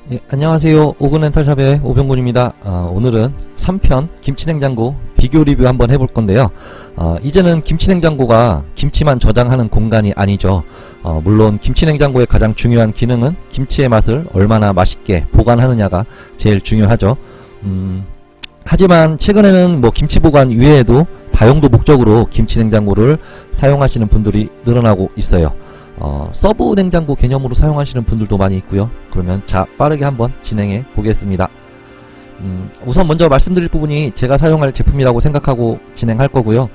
예, 안녕하세요. 오근렌탈샵의 오병곤입니다. 오늘은 3편 김치냉장고 비교 리뷰 한번 해볼 건데요. 이제는 김치냉장고가 김치만 저장하는 공간이 아니죠. 물론 김치냉장고의 가장 중요한 기능은 김치의 맛을 얼마나 맛있게 보관하느냐가 제일 중요하죠. 하지만 최근에는 뭐 김치 보관 이외에도 다용도 목적으로 김치냉장고를 사용하시는 분들이 늘어나고 있어요. 서브 냉장고 개념으로 사용하시는 분들도 많이 있고요. 그러면 자, 빠르게 한번 진행해 보겠습니다. 우선 먼저 말씀드릴 부분이 제가 사용할 제품이라고 생각하고 진행할 거고요.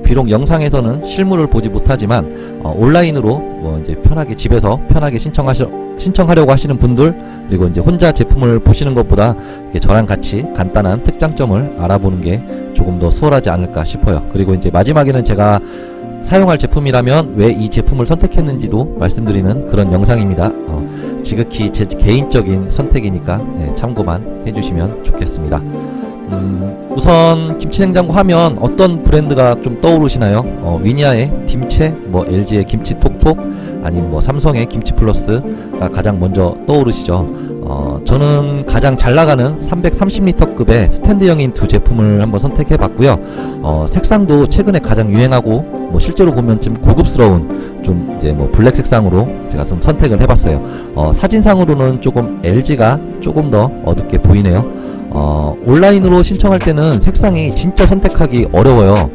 비록 영상에서는 실물을 보지 못하지만 온라인으로 이제 편하게 집에서 편하게 신청하려고 하시는 분들, 그리고 이제 혼자 제품을 보시는 것보다 저랑 같이 간단한 특장점을 알아보는 게 조금 더 수월하지 않을까 싶어요. 그리고 이제 마지막에는 제가 사용할 제품이라면 왜 이 제품을 선택했는지도 말씀드리는 그런 영상입니다. 지극히 제 개인적인 선택이니까 참고만 해주시면 좋겠습니다. 우선 김치냉장고 하면 어떤 브랜드가 좀 떠오르시나요? 위니아의 김채, 뭐 LG의 김치톡톡, 아니면 뭐 삼성의 김치플러스가 가장 먼저 떠오르시죠. 저는 가장 잘 나가는 330L급의 스탠드형인 두 제품을 한번 선택해 봤고요. 색상도 최근에 가장 유행하고 뭐 실제로 보면 좀 고급스러운 좀 이제 뭐 블랙 색상으로 제가 좀 선택을 해봤어요. 사진상으로는 조금 LG가 조금 더 어둡게 보이네요. 온라인으로 신청할 때는 색상이 진짜 선택하기 어려워요.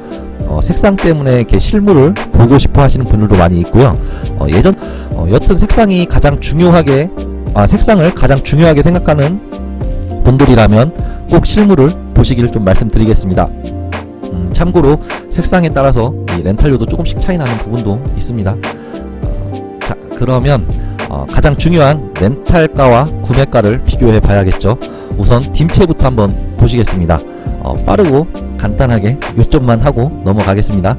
색상 때문에 이렇게 실물을 보고 싶어 하시는 분들도 많이 있고요. 여튼 색상이 가장 중요하게 색상을 가장 중요하게 생각하는 분들이라면 꼭 실물을 보시기를 좀 말씀드리겠습니다. 참고로 색상에 따라서 이 렌탈료도 조금씩 차이 나는 부분도 있습니다. 자, 그러면 가장 중요한 렌탈가와 구매가를 비교해 봐야겠죠. 우선 딤체부터 한번 보시겠습니다. 빠르고 간단하게 요점만 하고 넘어가겠습니다.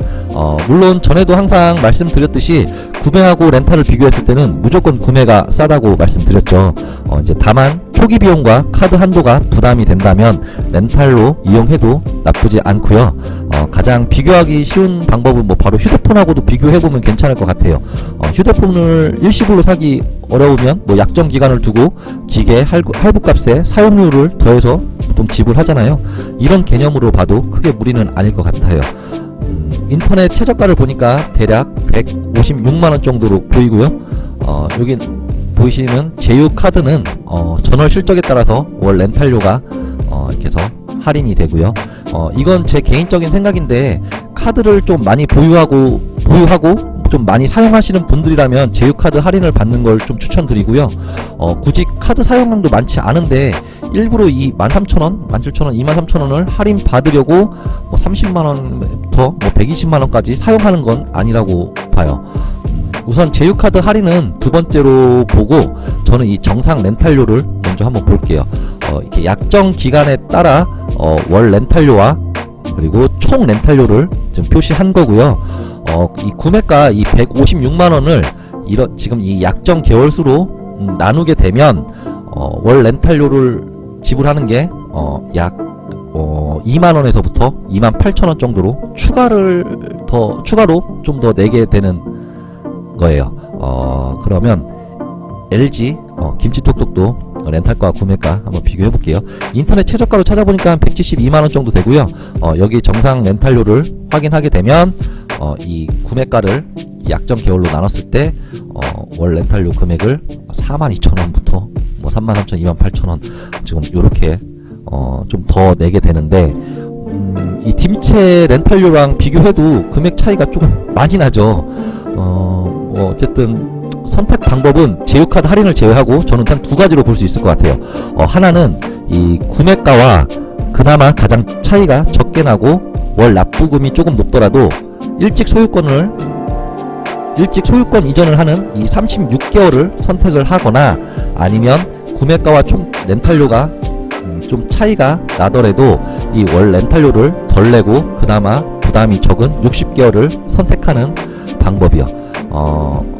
물론 전에도 항상 말씀드렸듯이 구매하고 렌탈을 비교했을 때는 무조건 구매가 싸다고 말씀드렸죠. 이제 다만 초기 비용과 카드 한도가 부담이 된다면 렌탈로 이용해도 나쁘지 않고요. 가장 비교하기 쉬운 방법은 뭐 바로 휴대폰하고도 비교해보면 괜찮을 것 같아요. 휴대폰을 일시불로 사기 어려우면 뭐 약정 기간을 두고 기계 할부값에 사용료를 더해서 보통 지불하잖아요. 이런 개념으로 봐도 크게 무리는 아닐 것 같아요. 인터넷 최저가를 보니까 대략 156만원 정도로 보이고요. 여기 보이시는 제휴카드는 전월 실적에 따라서 월 렌탈료가 이렇게 해서 할인이 되고요. 이건 제 개인적인 생각인데 카드를 좀 많이 보유하고 좀 많이 사용하시는 분들이라면 제휴카드 할인을 받는 걸 좀 추천드리고요. 굳이 카드 사용량도 많지 않은데 일부러 이 13,000원, 17,000원, 23,000원을 할인 받으려고 뭐 30만원부터 뭐 120만원까지 사용하는 건 아니라고 봐요. 우선 제휴카드 할인은 두 번째로 보고, 저는 이 정상 렌탈료를 먼저 한번 볼게요. 이렇게 약정 기간에 따라 월 렌탈료와 그리고 총 렌탈료를 좀 표시한 거고요. 이 구매가 이 156만원을 지금 이 약정 개월수로 나누게 되면 월 렌탈료를 지불하는 게 약 2만원에서부터 28,000원 정도로 추가로 좀 더 내게 되는 거예요. 그러면 LG 김치톡톡도 렌탈과 구매가 한번 비교해 볼게요. 인터넷 최저가로 찾아보니까 한 172만원 정도 되고요. 여기 정상 렌탈료를 확인하게 되면 이 구매가를 약정 개월로 나눴을 때 월 렌탈료 금액을 42,000원부터 뭐 33,000원, 28,000원 지금 요렇게 좀 더 내게 되는데, 이 딤체 렌탈료랑 비교해도 금액 차이가 조금 많이 나죠. 어쨌든 선택 방법은 제휴카드 할인을 제외하고 저는 단 두 가지로 볼 수 있을 것 같아요. 하나는 이 구매가와 그나마 가장 차이가 적게 나고 월 납부금이 조금 높더라도 일찍 소유권 이전을 하는 이 36개월을 선택을 하거나, 아니면 구매가와 총 렌탈료가 좀 차이가 나더라도 이 월 렌탈료를 덜 내고 그나마 부담이 적은 60개월을 선택하는 방법이요.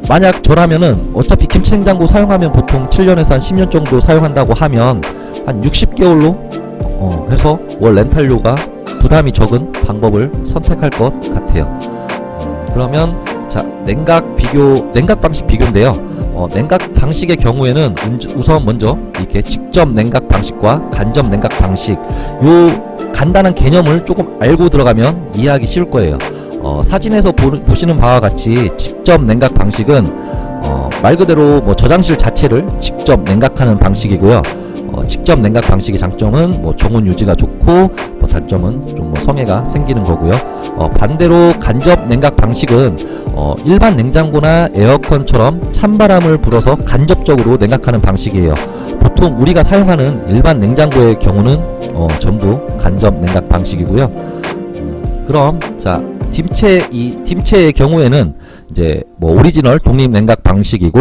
만약 저라면은 어차피 김치냉장고 사용하면 보통 7년에서 한 10년 정도 사용한다고 하면 한 60개월로 해서 월 렌탈료가 부담이 적은 방법을 선택할 것 같아요. 그러면 자, 냉각 방식 비교인데요. 냉각 방식의 경우에는 우선 먼저 이렇게 직접 냉각 방식과 간접 냉각 방식, 요 간단한 개념을 조금 알고 들어가면 이해하기 쉬울 거예요. 사진에서 보시는 바와 같이 직접 냉각 방식은 말 그대로 뭐 저장실 자체를 직접 냉각하는 방식이고요. 직접 냉각 방식의 장점은 뭐 정온 유지가 좋고, 뭐 단점은 좀 뭐 성에가 생기는 거고요. 반대로 간접 냉각 방식은 일반 냉장고나 에어컨처럼 찬바람을 불어서 간접적으로 냉각하는 방식이에요. 보통 우리가 사용하는 일반 냉장고의 경우는 전부 간접 냉각 방식이고요. 그럼 자, 딤체의 경우에는 이제 뭐 오리지널 독립 냉각 방식이고,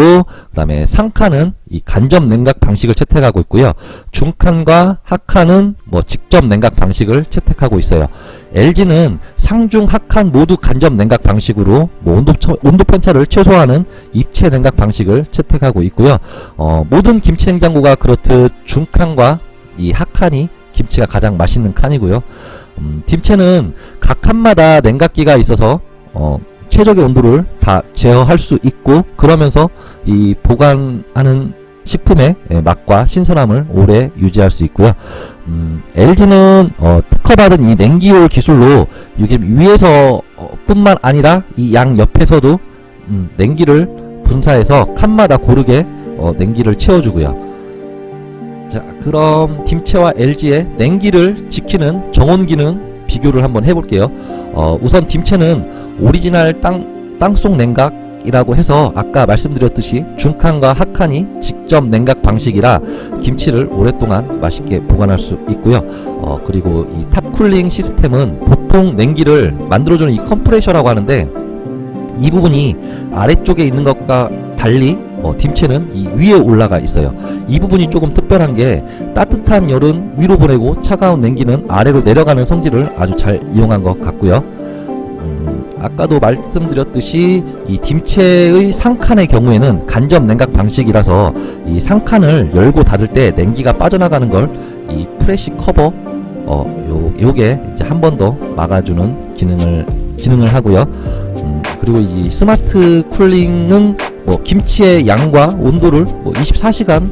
그다음에 상칸은 이 간접 냉각 방식을 채택하고 있고요. 중칸과 하칸은 뭐 직접 냉각 방식을 채택하고 있어요. LG는 상중 하칸 모두 간접 냉각 방식으로 뭐 온도 편차를 최소화하는 입체 냉각 방식을 채택하고 있고요. 모든 김치 냉장고가 그렇듯 중칸과 이 하칸이 김치가 가장 맛있는 칸이고요. 딤체는 각 칸마다 냉각기가 있어서 최적의 온도를 다 제어할 수 있고, 그러면서 이 보관하는 식품의 맛과 신선함을 오래 유지할 수 있고요. LG는 특허받은 이 냉기올 기술로 이게 위에서 뿐만 아니라 이 양 옆에서도 냉기를 분사해서 칸마다 고르게 냉기를 채워주고요. 자, 그럼 딤체와 LG의 냉기를 지키는 정온 기능 비교를 한번 해볼게요. 우선 딤체는 오리지널 땅속 냉각이라고 해서 아까 말씀드렸듯이 중칸과 하칸이 직접 냉각 방식이라 김치를 오랫동안 맛있게 보관할 수 있고요. 그리고 이 탑쿨링 시스템은 보통 냉기를 만들어주는 이 컴프레셔라고 하는데, 이 부분이 아래쪽에 있는 것과 달리 딤체는 이 위에 올라가 있어요. 이 부분이 조금 특별한 게, 따뜻한 열은 위로 보내고 차가운 냉기는 아래로 내려가는 성질을 아주 잘 이용한 것 같고요. 아까도 말씀드렸듯이 이 딤체의 상칸의 경우에는 간접 냉각 방식이라서 이 상칸을 열고 닫을 때 냉기가 빠져나가는 걸 이 프레시 커버 요게 이제 한 번 더 막아주는 기능을 하고요. 그리고 이 스마트 쿨링은 뭐 김치의 양과 온도를 뭐 24시간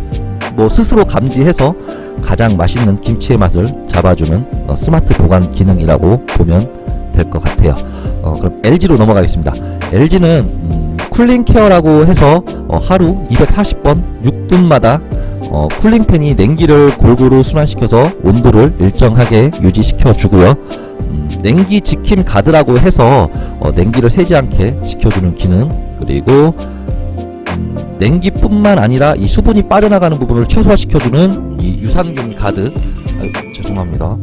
뭐 스스로 감지해서 가장 맛있는 김치의 맛을 잡아주는 스마트 보관 기능이라고 보면 될 것 같아요. 그럼 LG로 넘어가겠습니다. LG는 쿨링 케어라고 해서 하루 240번 6분마다 쿨링팬이 냉기를 골고루 순환시켜서 온도를 일정하게 유지시켜 주고요. 냉기 지킴 가드라고 해서 냉기를 새지 않게 지켜주는 기능, 그리고 냉기뿐만 아니라 이 수분이 빠져나가는 부분을 최소화시켜주는 이 유산균 가드, 죄송합니다.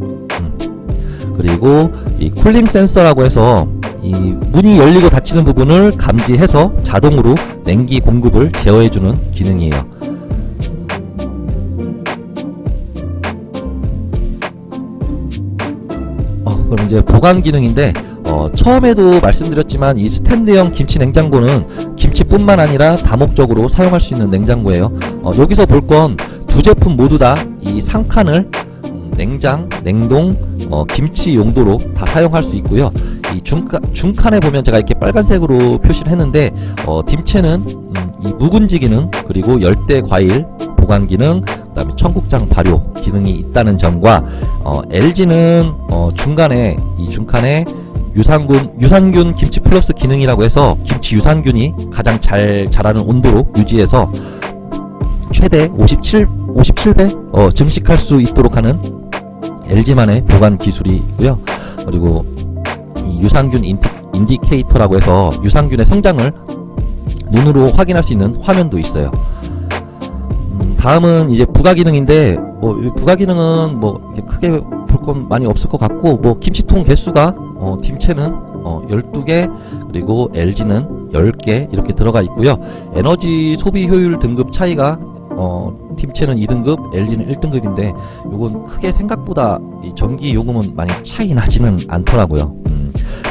그리고 이 쿨링 센서라고 해서 이 문이 열리고 닫히는 부분을 감지해서 자동으로 냉기 공급을 제어해주는 기능이에요. 그럼 이제 보관 기능인데, 처음에도 말씀드렸지만 이 스탠드형 김치 냉장고는 김치뿐만 아니라 다목적으로 사용할 수 있는 냉장고예요. 여기서 볼 건 두 제품 모두 다 이 상칸을 냉장, 냉동, 김치 용도로 다 사용할 수 있고요. 이 중칸에 보면 제가 이렇게 빨간색으로 표시를 했는데, 딤체는 이 묵은지 기능, 그리고 열대 과일 보관 기능, 그다음에 청국장 발효 기능이 있다는 점과, LG는 중간에 유산균 김치 플러스 기능이라고 해서 김치 유산균이 가장 잘 자라는 온도로 유지해서 최대 57배 증식할 수 있도록 하는 LG만의 보관 기술이고요. 그리고 이 유산균 인디케이터라고 해서 유산균의 성장을 눈으로 확인할 수 있는 화면도 있어요. 다음은 이제 부가 기능인데, 부가 기능은 뭐 크게 볼 건 많이 없을 것 같고, 뭐 김치통 개수가 딤체는 12개, 그리고 LG는 10개 이렇게 들어가 있고요. 에너지 소비 효율 등급 차이가 딤체는 2등급, LG는 1등급인데 요건 크게 생각보다 이 전기 요금은 많이 차이 나지는 않더라고요.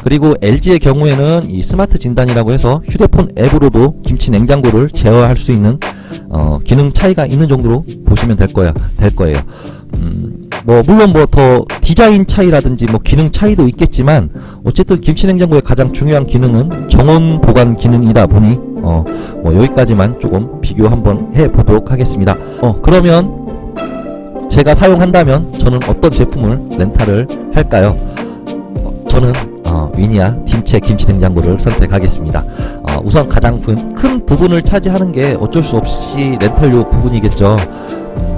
그리고 LG의 경우에는 이 스마트 진단이라고 해서 휴대폰 앱으로도 김치 냉장고를 제어할 수 있는 기능 차이가 있는 정도로 보시면 될 거예요. 뭐 물론 뭐 더 디자인 차이라든지 뭐 기능 차이도 있겠지만 어쨌든 김치냉장고의 가장 중요한 기능은 정원 보관 기능이다 보니 뭐 여기까지만 조금 비교 한번 해보도록 하겠습니다. 그러면 제가 사용한다면 저는 어떤 제품을 렌탈을 할까요? 저는 위니아 딤체 김치냉장고를 선택하겠습니다. 우선 가장 큰 부분을 차지하는 게 어쩔 수 없이 렌탈료 부분이겠죠.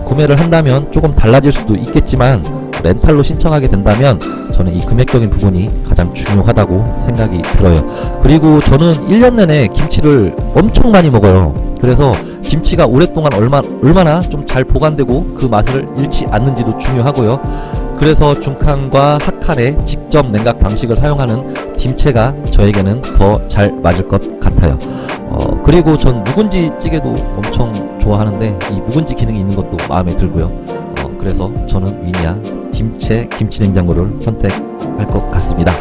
구매를 한다면 조금 달라질 수도 있겠지만 렌탈로 신청하게 된다면 저는 이 금액적인 부분이 가장 중요하다고 생각이 들어요. 그리고 저는 1년 내내 김치를 엄청 많이 먹어요. 그래서 김치가 오랫동안 얼마나 좀 잘 보관되고 그 맛을 잃지 않는지도 중요하고요. 그래서 중칸과 하칸의 직접 냉각 방식을 사용하는 딤체가 저에게는 더 잘 맞을 것 같아요. 그리고 전 묵은지 찌개도 엄청 좋아하는데 이 묵은지 기능이 있는 것도 마음에 들고요. 그래서 저는 위니아 딤체 김치냉장고를 선택할 것 같습니다.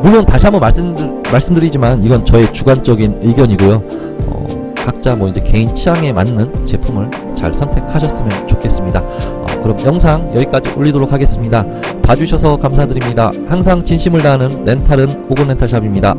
물론 다시 한번 말씀드리지만 이건 저의 주관적인 의견이고요. 각자 뭐 이제 개인 취향에 맞는 제품을 잘 선택하셨으면 좋겠습니다. 그럼 영상 여기까지 올리도록 하겠습니다. 봐주셔서 감사드립니다. 항상 진심을 다하는 렌탈은 호곤렌탈샵입니다.